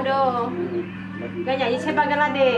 do ganya ise bagala de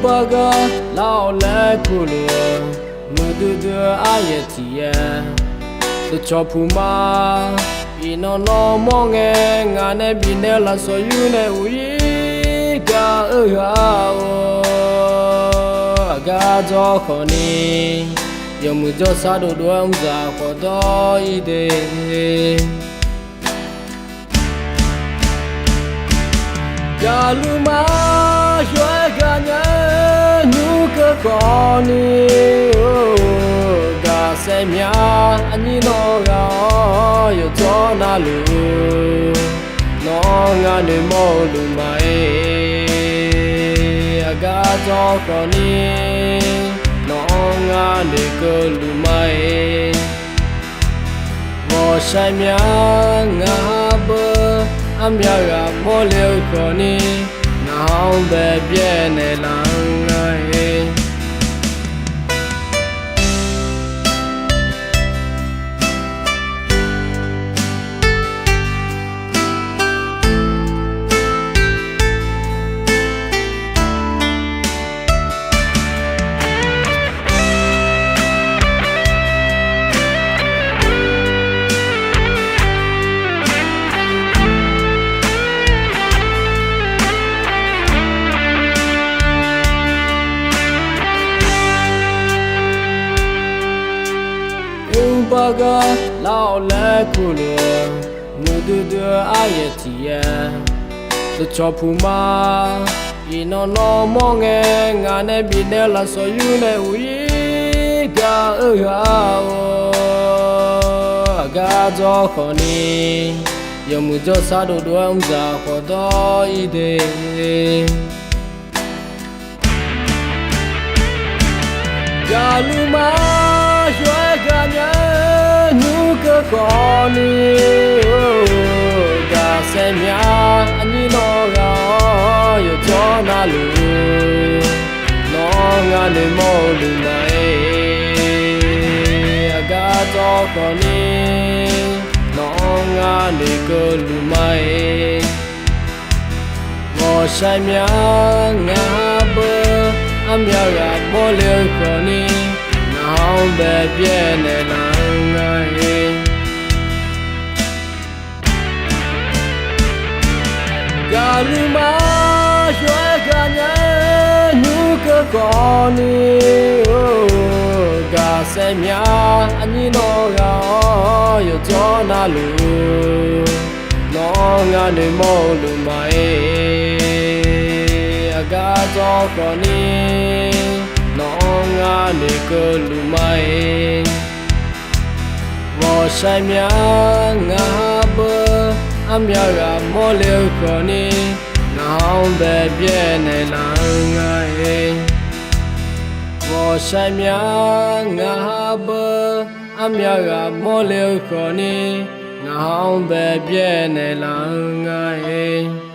Baga lao le kulu mudu ayatia the chopuma ino no monge ngane binela so yune ui ga o aga jo khoni yomu jo sadu do amza khodo ide galuma ganya con đi gà xe mía anh đi nó gà yo cho na lu nó ngã nơi mô lu mai gà cho con đi nó ngã nơi cơ lu mai ngõ say mía ngã bơ am ya gà mô liêu con đi nào bé bé này lắng nghe baga lao le kulu mudu ayatia the chopuma ino no monge ngane binela so yune ui ga o aga jo khoni yomu jo sadu do amza khodo ide galuma ganya con đi gà xe mía anh đi nó gà yo cho na lu nó ngã nơi mô lu này gà cho con đi nó ngã nơi cơ lu mai ngõ say mía ngã bơ am ya gà mô liêu con đi nào bé bé này lắng nghe galuma ganya con đi gà xe mía anh đi nó gà yo cho na lu nó ngã nơi mô lu mai gà cho con đi nó ngã nơi cơ lu mai ngõ say mía ngã bơ am ya gà mô liêu con đi nào bé bé này lắng nghe ngõ say mía ngã bơ am ya gà mô liêu con đi nào bé bé này lắng nghe